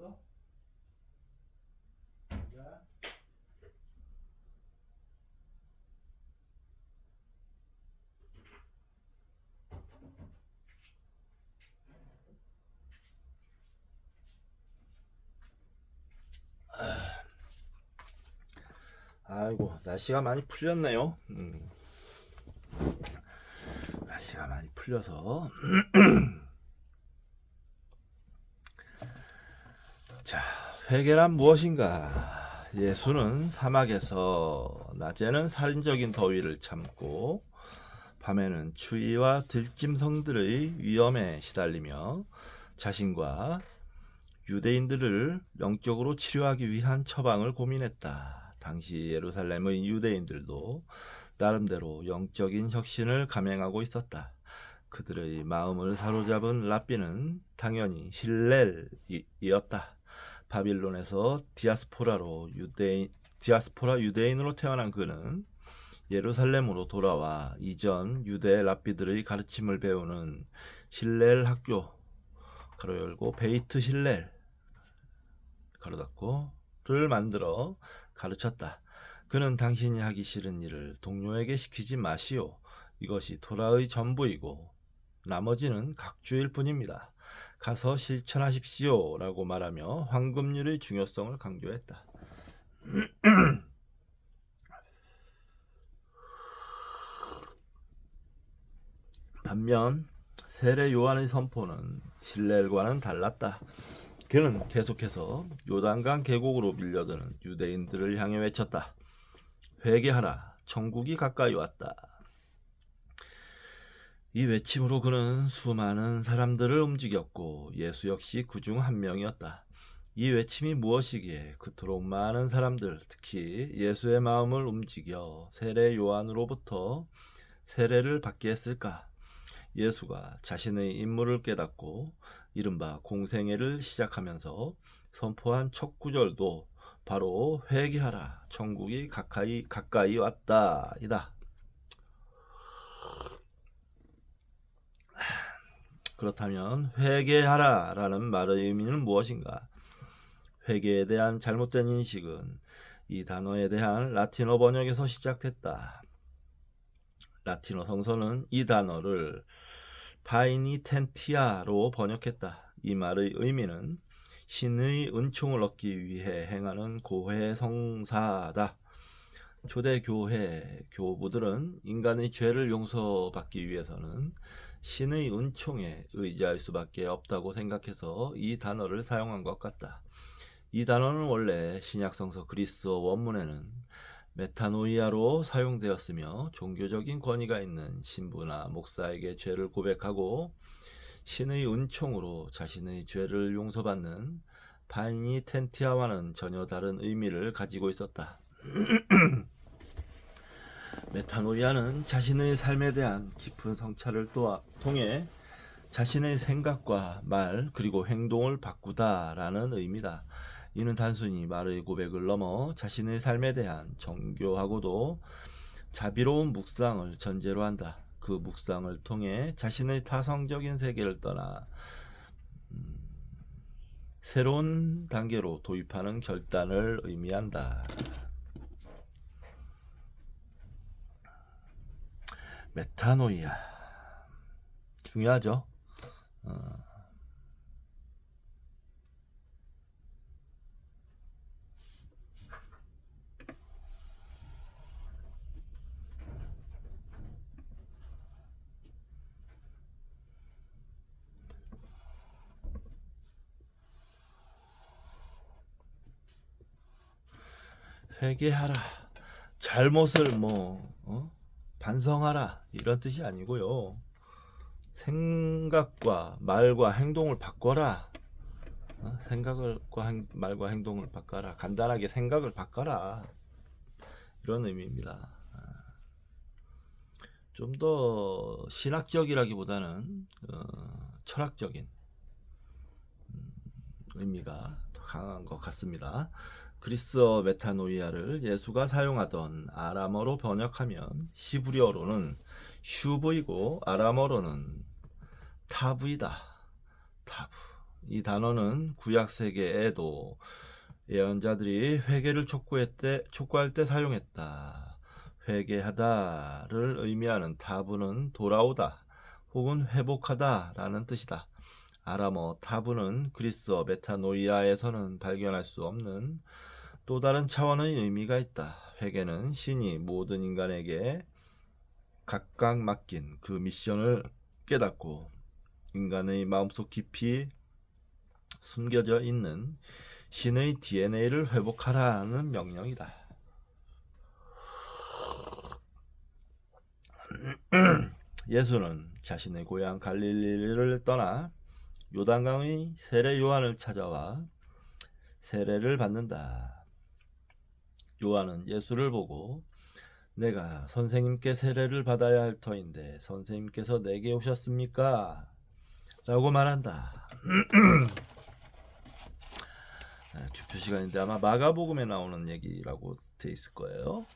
왔어? 야. 아이고, 날씨가 많이 풀렸네요. 날씨가 많이 풀려서 자, 회개란 무엇인가? 예수는 사막에서 낮에는 살인적인 더위를 참고 밤에는 추위와 들짐승들의 위험에 시달리며 자신과 유대인들을 영적으로 치료하기 위한 처방을 고민했다. 당시 예루살렘의 유대인들도 나름대로 영적인 혁신을 감행하고 있었다. 그들의 마음을 사로잡은 랍비는 당연히 힐렐이었다. 바빌론에서 디아스포라 유대인으로 태어난 그는 예루살렘으로 돌아와 이전 유대 랍비들의 가르침을 배우는 실렐 학교 가로 열고 베이트 실렐 가로 닫고를 만들어 가르쳤다. 그는 당신이 하기 싫은 일을 동료에게 시키지 마시오. 이것이 토라의 전부이고 나머지는 각주일 뿐입니다. 가서 실천하십시오 라고 말하며 황금률의 중요성을 강조했다. 반면 세례 요한의 선포는 실렐과는 달랐다. 그는 계속해서 요단강 계곡으로 밀려드는 유대인들을 향해 외쳤다. 회개하라, 천국이 가까이 왔다. 이 외침으로 그는 수많은 사람들을 움직였고 예수 역시 그중 한 명이었다. 이 외침이 무엇이기에 그토록 많은 사람들, 특히 예수의 마음을 움직여 세례 요한으로부터 세례를 받게 했을까? 예수가 자신의 임무를 깨닫고 이른바 공생애를 시작하면서 선포한 첫 구절도 바로 회개하라, 천국이 가까이 왔다 이다. 그렇다면 회개하라 라는 말의 의미는 무엇인가? 회개에 대한 잘못된 인식은 이 단어에 대한 라틴어 번역에서 시작됐다. 라틴어 성서는 이 단어를 파이니텐티아로 번역했다. 이 말의 의미는 신의 은총을 얻기 위해 행하는 고해 성사다. 초대 교회 교부들은 인간의 죄를 용서받기 위해서는 신의 은총에 의지할 수밖에 없다고 생각해서 이 단어를 사용한 것 같다. 이 단어는 원래 신약성서 그리스어 원문에는 메타노이아로 사용되었으며 종교적인 권위가 있는 신부나 목사에게 죄를 고백하고 신의 은총으로 자신의 죄를 용서받는 파이니텐티아와는 전혀 다른 의미를 가지고 있었다. 메타노이아는 자신의 삶에 대한 깊은 성찰을 통해 자신의 생각과 말 그리고 행동을 바꾸다라는 의미다. 이는 단순히 말의 고백을 넘어 자신의 삶에 대한 정교하고도 자비로운 묵상을 전제로 한다. 그 묵상을 통해 자신의 타성적인 세계를 떠나 새로운 단계로 도입하는 결단을 의미한다. 메타노이아 중요하죠. 회개하라, 잘못을 반성하라 이런 뜻이 아니고요. 생각과 말과 행동을 바꿔라. 말과 행동을 바꿔라. 간단하게 생각을 바꿔라. 이런 의미입니다. 좀 더 신학적이라기보다는 철학적인 의미가 더 강한 것 같습니다. 그리스어 메타노이아를 예수가 사용하던 아람어로 번역하면 히브리어로는 슈브이고 아람어로는 타브이다. 타브. 이 단어는 구약 세계에도 예언자들이 회개를 촉구할 때 사용했다. 회개하다를 의미하는 타부는 돌아오다 혹은 회복하다라는 뜻이다. 아람어 타부는 그리스어 메타노이아에서는 발견할 수 없는 또 다른 차원의 의미가 있다. 회개는 신이 모든 인간에게 각각 맡긴 그 미션을 깨닫고 인간의 마음속 깊이 숨겨져 있는 신의 DNA를 회복하라는 명령이다. 예수는 자신의 고향 갈릴리를 떠나 요단강의 세례 요한을 찾아와 세례를 받는다. 요한은 예수를 보고 내가 선생님께 세례를 받아야 할 터인데 선생님께서 내게 오셨습니까? 라고 말한다. 주표 시간인데 아마 마가복음에 나오는 얘기라고 돼 있을 거예요.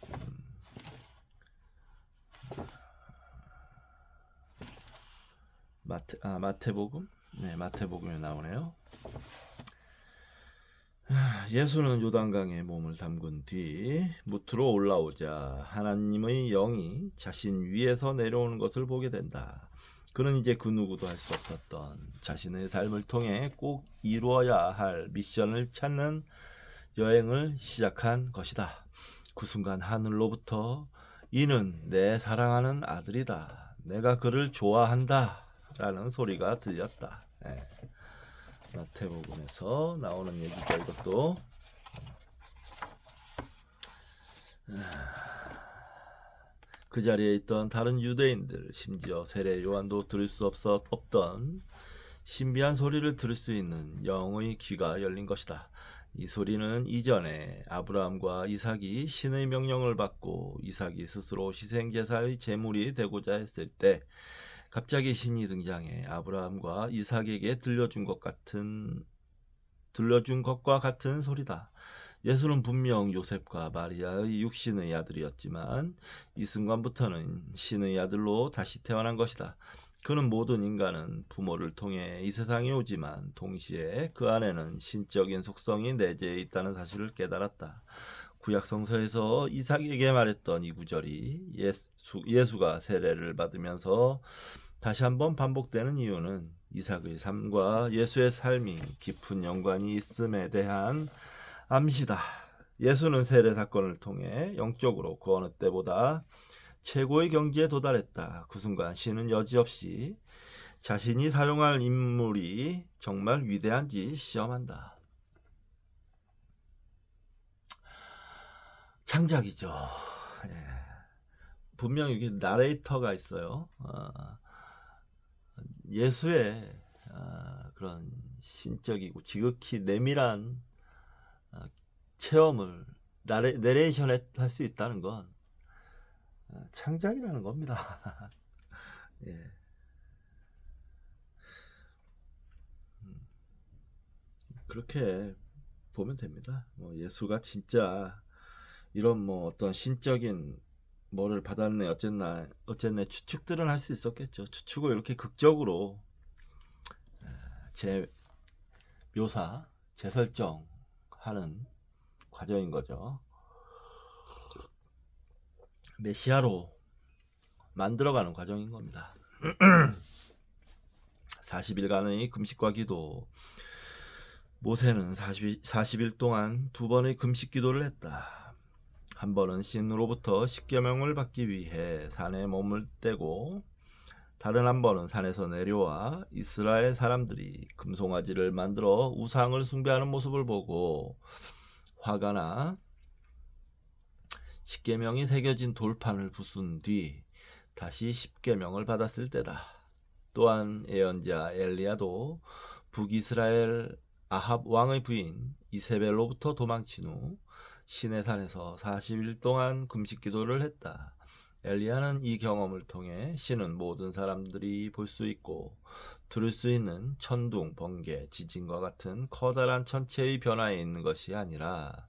마태복음? 네, 마태복음에 나오네요. 예수는 요단강에 몸을 담근 뒤 무트로 올라오자 하나님의 영이 자신 위에서 내려오는 것을 보게 된다. 그는 이제 그 누구도 할 수 없었던 자신의 삶을 통해 꼭 이루어야 할 미션을 찾는 여행을 시작한 것이다. 그 순간 하늘로부터 이는 내 사랑하는 아들이다. 내가 그를 좋아한다. 라는 소리가 들렸다. 마태복음에서 나오는 얘기죠. 이것도 그 자리에 있던 다른 유대인들, 심지어 세례 요한도 들을 수 없던 신비한 소리를 들을 수 있는 영의 귀가 열린 것이다. 이 소리는 이전에 아브라함과 이삭이 신의 명령을 받고 이삭이 스스로 희생제사의 제물이 되고자 했을 때 갑자기 신이 등장해 아브라함과 이삭에게 들려준 것과 같은 소리다. 예수는 분명 요셉과 마리아의 육신의 아들이었지만 이 순간부터는 신의 아들로 다시 태어난 것이다. 그는 모든 인간은 부모를 통해 이 세상에 오지만 동시에 그 안에는 신적인 속성이 내재해 있다는 사실을 깨달았다. 구약 성서에서 이삭에게 말했던 이 구절이 예수가 세례를 받으면서 다시 한번 반복되는 이유는 이삭의 삶과 예수의 삶이 깊은 연관이 있음에 대한 암시다. 예수는 세례 사건을 통해 영적으로 그 어느 때보다 최고의 경지에 도달했다. 그 순간 신은 여지없이 자신이 사용할 인물이 정말 위대한지 시험한다. 창작이죠. 분명 여기 나레이터가 있어요. 예수의 그런 신적이고 지극히 내밀한 체험을 내레이션 할 수 있다는 건 창작이라는 겁니다. 예. 그렇게 보면 됩니다. 예수가 진짜 이런 어떤 신적인 뭐를 받았네 어쨌네 추측들은 할 수 있었겠죠. 추측을 이렇게 극적으로 재설정하는 과정인 거죠. 메시아로 만들어가는 과정인 겁니다. 40일간의 금식과 기도. 모세는 40일 동안 2번의 금식 기도를 했다. 한 번은 신으로부터 십계명을 받기 위해 산에 몸을 떼고 다른 한 번은 산에서 내려와 이스라엘 사람들이 금송아지를 만들어 우상을 숭배하는 모습을 보고 화가 나 십계명이 새겨진 돌판을 부순 뒤 다시 십계명을 받았을 때다. 또한 예언자 엘리야도 북이스라엘 아합 왕의 부인 이세벨로부터 도망친 후 시내산에서 40일 동안 금식 기도를 했다. 엘리야는 이 경험을 통해 신은 모든 사람들이 볼 수 있고 들을 수 있는 천둥, 번개, 지진과 같은 커다란 천체의 변화에 있는 것이 아니라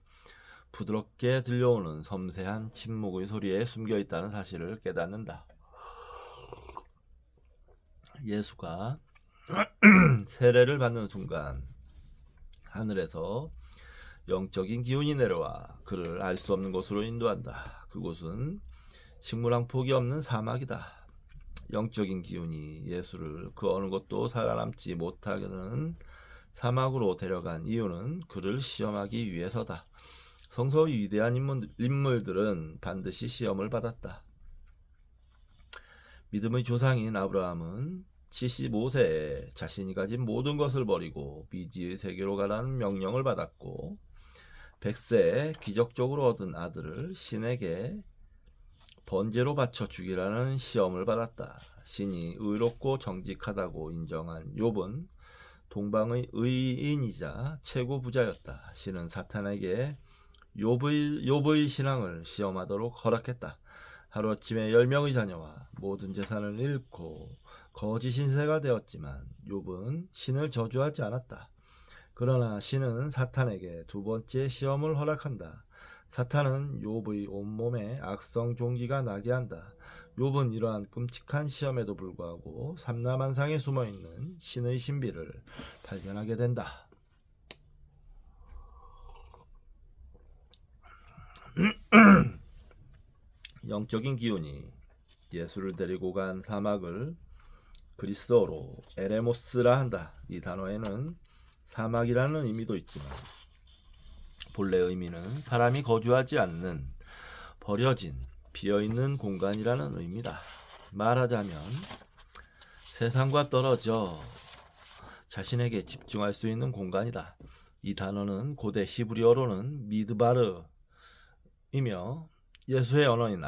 부드럽게 들려오는 섬세한 침묵의 소리에 숨겨 있다는 사실을 깨닫는다. 예수가 세례를 받는 순간 하늘에서 영적인 기운이 내려와 그를 알 수 없는 곳으로 인도한다. 그곳은 식물한 폭이 없는 사막이다. 영적인 기운이 예수를 그 어느 곳도 살아남지 못하는 사막으로 데려간 이유는 그를 시험하기 위해서다. 성서 위대한 인물들은 반드시 시험을 받았다. 믿음의 조상인 아브라함은 75세에 자신이 가진 모든 것을 버리고 미지의 세계로 가라는 명령을 받았고 100세에 기적적으로 얻은 아들을 신에게 번제로 바쳐 죽이라는 시험을 받았다. 신이 의롭고 정직하다고 인정한 욥은 동방의 의인이자 최고 부자였다. 신은 사탄에게 욥의 신앙을 시험하도록 허락했다. 하루아침에 10명의 자녀와 모든 재산을 잃고 거지 신세가 되었지만 욥은 신을 저주하지 않았다. 그러나 신은 사탄에게 두 번째 시험을 허락한다. 사탄은 욥의 온몸에 악성 종기가 나게 한다. 욥은 이러한 끔찍한 시험에도 불구하고 삼라만상에 숨어있는 신의 신비를 발견하게 된다. 영적인 기운이 예수를 데리고 간 사막을 그리스어로 에레모스라 한다. 이 단어에는 사막이라는 의미도 있지만 본래 의미는 사람이 거주하지 않는 버려진 비어있는 공간이라는 의미다. 말하자면 세상과 떨어져 자신에게 집중할 수 있는 공간이다. 이 단어는 고대 히브리어로는 미드바르이며 예수의 언어인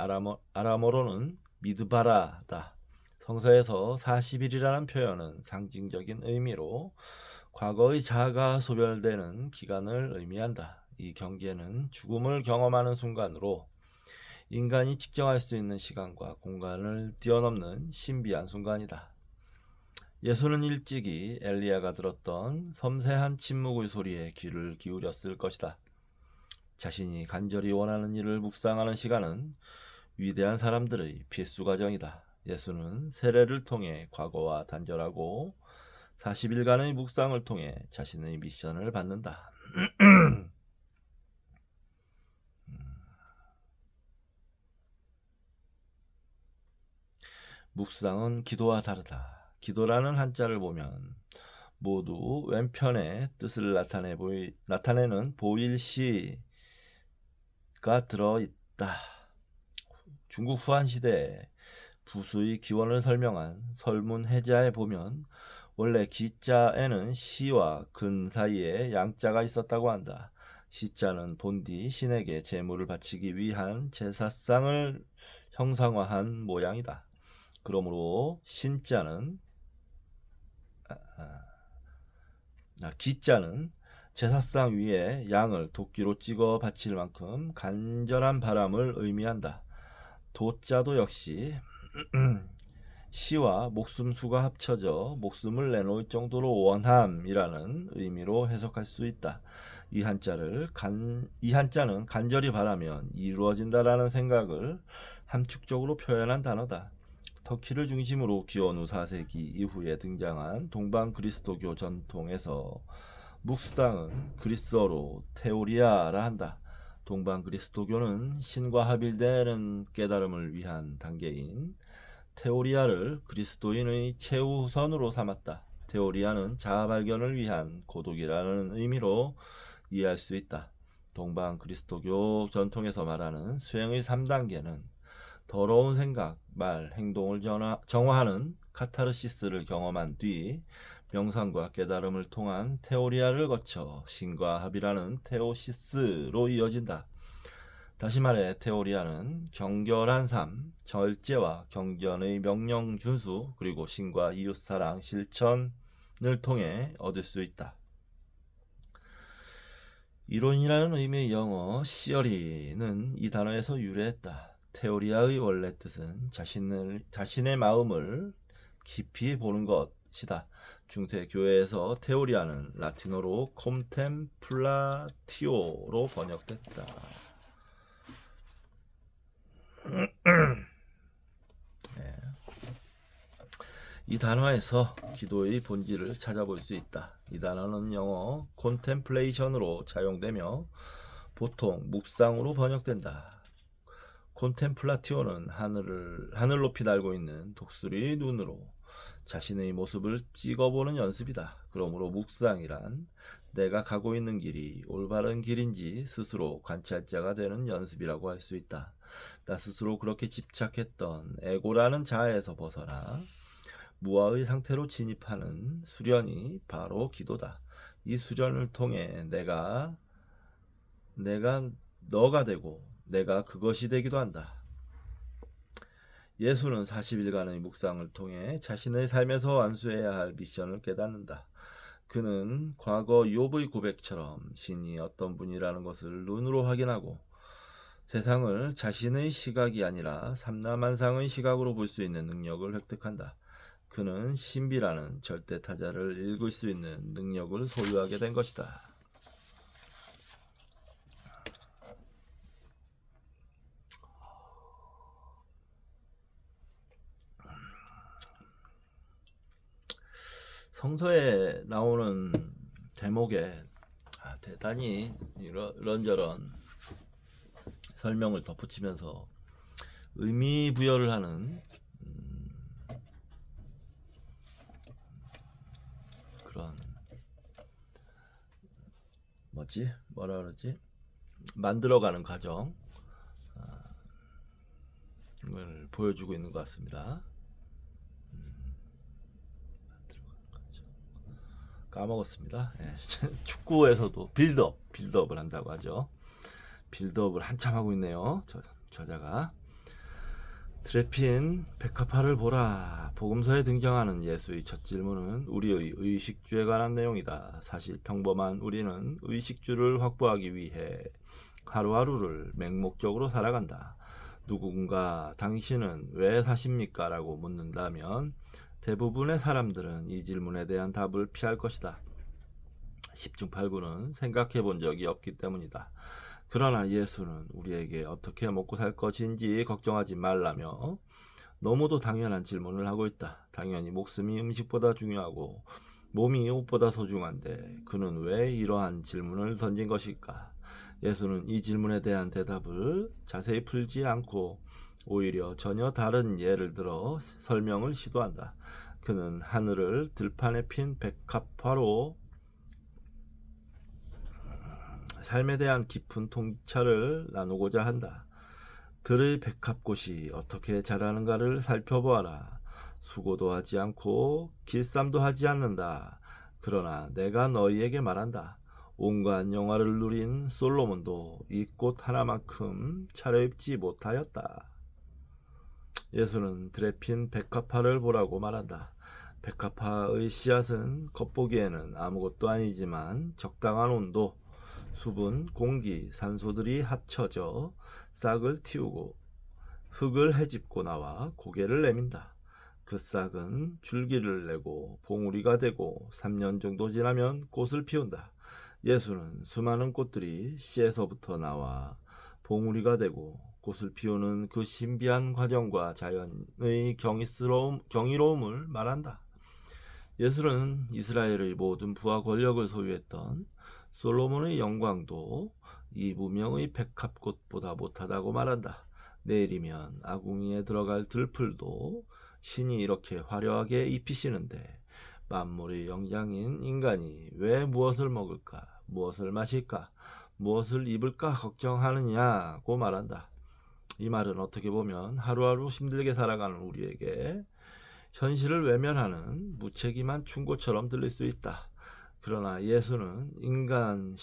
아람어로는 미드바라다. 성서에서 40일이라는 표현은 상징적인 의미로 과거의 자아가 소멸되는 기간을 의미한다. 이 경계는 죽음을 경험하는 순간으로 인간이 측정할 수 있는 시간과 공간을 뛰어넘는 신비한 순간이다. 예수는 일찍이 엘리야가 들었던 섬세한 침묵의 소리에 귀를 기울였을 것이다. 자신이 간절히 원하는 일을 묵상하는 시간은 위대한 사람들의 필수 과정이다. 예수는 세례를 통해 과거와 단절하고 40일간의 묵상을 통해 자신의 미션을 받는다. 묵상은 기도와 다르다. 기도라는 한자를 보면 모두 왼편에 뜻을 나타내는 보일시가 들어있다. 중국 후한 시대에 부수의 기원을 설명한 설문해자에 보면 원래 기자에는 시와 근 사이에 양자가 있었다고 한다. 시자는 본디 신에게 제물을 바치기 위한 제사상을 형상화한 모양이다. 그러므로 기자는 제사상 위에 양을 도끼로 찍어 바칠 만큼 간절한 바람을 의미한다. 도자도 역시 시와 목숨수가 합쳐져 목숨을 내놓을 정도로 원함이라는 의미로 해석할 수 있다. 이 한자는 간절히 바라면 이루어진다라는 생각을 함축적으로 표현한 단어다. 터키를 중심으로 기원후 4세기 이후에 등장한 동방 그리스도교 전통에서 묵상은 그리스어로 테오리아라 한다. 동방 그리스도교는 신과 합일되는 깨달음을 위한 단계인 테오리아를 그리스도인의 최우선으로 삼았다. 테오리아는 자아 발견을 위한 고독이라는 의미로 이해할 수 있다. 동방 그리스도교 전통에서 말하는 수행의 3단계는 더러운 생각, 말, 행동을 정화하는 카타르시스를 경험한 뒤 명상과 깨달음을 통한 테오리아를 거쳐 신과 합이라는 테오시스로 이어진다. 다시 말해 테오리아는 정결한 삶, 절제와 경전의 명령 준수, 그리고 신과 이웃사랑 실천을 통해 얻을 수 있다. 이론이라는 의미의 영어 시어리는 이 단어에서 유래했다. 테오리아의 원래 뜻은 자신의 마음을 깊이 보는 것이다. 중세 교회에서 테오리아는 라틴어로 콤템플라티오로 번역됐다. 이 단어에서 기도의 본질을 찾아볼 수 있다. 이 단어는 영어 contemplation으로 사용되며 보통 묵상으로 번역된다. 콘템플라티오는 하늘 높이 날고 있는 독수리의 눈으로 자신의 모습을 찍어보는 연습이다. 그러므로 묵상이란 내가 가고 있는 길이 올바른 길인지 스스로 관찰자가 되는 연습이라고 할 수 있다. 나 스스로 그렇게 집착했던 에고라는 자아에서 벗어나 무아의 상태로 진입하는 수련이 바로 기도다. 이 수련을 통해 내가 너가 되고 내가 그것이 되기도 한다. 예수는 40일간의 묵상을 통해 자신의 삶에서 완수해야 할 미션을 깨닫는다. 그는 과거 욥의 고백처럼 신이 어떤 분이라는 것을 눈으로 확인하고 세상을 자신의 시각이 아니라 삼라만상의 시각으로 볼 수 있는 능력을 획득한다. 그는 신비라는 절대타자를 읽을 수 있는 능력을 소유하게 된 것이다. 성서에 나오는 대목에 대단히 이런저런 설명을 덧붙이면서 의미 부여를 하는 그런 뭐라 그러지? 만들어가는 과정을 보여주고 있는 것 같습니다. 까먹었습니다. 예, 축구에서도 빌드업을 한다고 하죠. 빌드업을 한참 하고 있네요. 저자가. 드레핀 백합화를 보라. 복음서에 등장하는 예수의 첫 질문은 우리의 의식주에 관한 내용이다. 사실 평범한 우리는 의식주를 확보하기 위해 하루하루를 맹목적으로 살아간다. 누군가 당신은 왜 사십니까? 라고 묻는다면 대부분의 사람들은 이 질문에 대한 답을 피할 것이다. 10중 8구는 생각해 본 적이 없기 때문이다. 그러나 예수는 우리에게 어떻게 먹고 살 것인지 걱정하지 말라며 너무도 당연한 질문을 하고 있다. 당연히 목숨이 음식보다 중요하고 몸이 옷보다 소중한데 그는 왜 이러한 질문을 던진 것일까? 예수는 이 질문에 대한 대답을 자세히 풀지 않고 오히려 전혀 다른 예를 들어 설명을 시도한다. 그는 하늘을 들판에 핀 백합화로 삶에 대한 깊은 통찰을 나누고자 한다. 들의 백합꽃이 어떻게 자라는가를 살펴보아라. 수고도 하지 않고 길쌈도 하지 않는다. 그러나 내가 너희에게 말한다. 온갖 영화를 누린 솔로몬도 이 꽃 하나만큼 차려입지 못하였다. 예수는 드레핀 백합화를 보라고 말한다. 백합화의 씨앗은 겉보기에는 아무것도 아니지만 적당한 온도, 수분, 공기, 산소들이 합쳐져 싹을 틔우고 흙을 헤집고 나와 고개를 내민다. 그 싹은 줄기를 내고 봉우리가 되고 3년 정도 지나면 꽃을 피운다. 예수는 수많은 꽃들이 씨에서부터 나와 봉우리가 되고 꽃을 피우는 그 신비한 과정과 자연의 경이로움을 말한다. 예수는 이스라엘의 모든 부와 권력을 소유했던 솔로몬의 영광도 이 무명의 백합꽃보다 못하다고 말한다. 내일이면 아궁이에 들어갈 들풀도 신이 이렇게 화려하게 입히시는데 만물의 영장인 인간이 왜 무엇을 먹을까, 무엇을 마실까, 무엇을 입을까 걱정하느냐고 말한다. 이 말은 어떻게 보면 하루하루 힘들게 살아가는 우리에게 현실을 외면하는 무책임한 충고처럼 들릴 수 있다. 그러나 예수는 인간은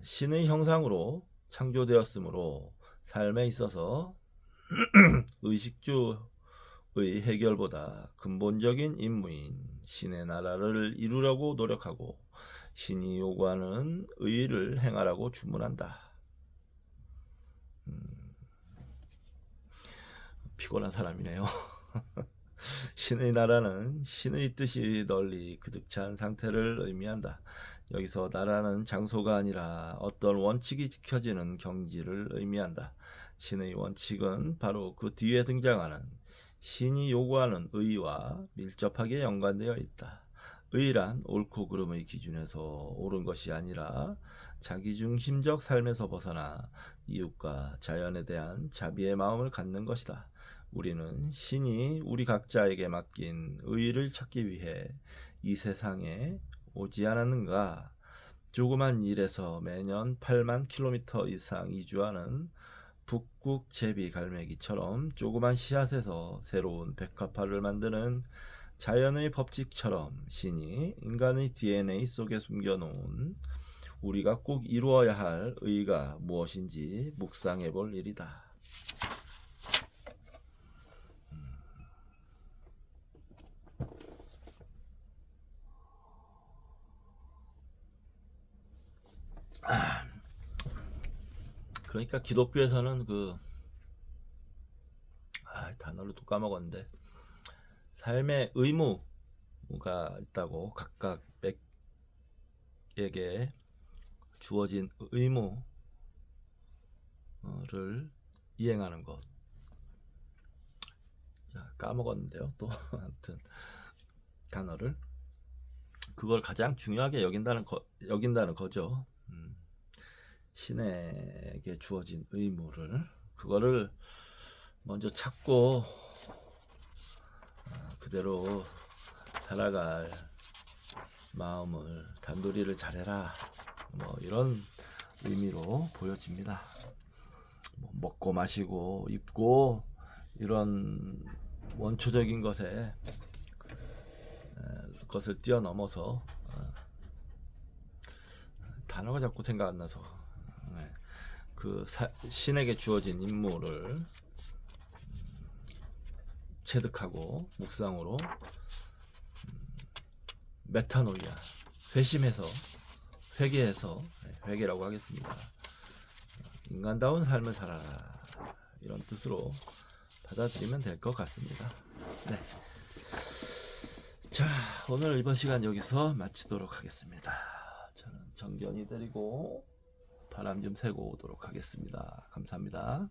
신의 형상으로 창조되었으므로 삶에 있어서 의식주의 해결보다 근본적인 임무인 신의 나라를 이루려고 노력하고 신이 요구하는 의를 행하라고 주문한다. 피곤한 사람이네요. 신의 나라는 신의 뜻이 널리 그득 찬 상태를 의미한다. 여기서 나라는 장소가 아니라 어떤 원칙이 지켜지는 경지를 의미한다. 신의 원칙은 바로 그 뒤에 등장하는 신이 요구하는 의와 밀접하게 연관되어 있다. 의란 옳고 그름의 기준에서 옳은 것이 아니라 자기중심적 삶에서 벗어나 이웃과 자연에 대한 자비의 마음을 갖는 것이다. 우리는 신이 우리 각자에게 맡긴 의를 찾기 위해 이 세상에 오지 않았는가? 조그만 일에서 매년 8만 킬로미터 이상 이주하는 북극 제비 갈매기처럼 조그만 씨앗에서 새로운 백합화를 만드는 자연의 법칙처럼 신이 인간의 DNA 속에 숨겨놓은 우리가 꼭 이루어야 할 의가 무엇인지 묵상해 볼 일이다. 그러니까 기독교에서는 단어를 또 까먹었는데 삶의 의무가 있다고, 각각 맥에게 주어진 의무를 이행하는 것. 까먹었는데요. 또 아무튼 단어를, 그걸 가장 중요하게 여긴다는 거죠. 신에게 주어진 의무를, 그거를 먼저 찾고 그대로 살아갈 마음을, 단도리를 잘해라, 뭐 이런 의미로 보여집니다. 먹고 마시고 입고 이런 원초적인 것을 뛰어넘어서, 단어가 자꾸 생각 안 나서, 신에게 주어진 임무를 체득하고 묵상으로 메타노이아, 회개해서 회개라고 하겠습니다. 인간다운 삶을 살아라, 이런 뜻으로 받아들이면 될 것 같습니다. 네. 자, 오늘 이번 시간 여기서 마치도록 하겠습니다. 저는 정견이 드리고 바람 좀 쐬고 오도록 하겠습니다. 감사합니다.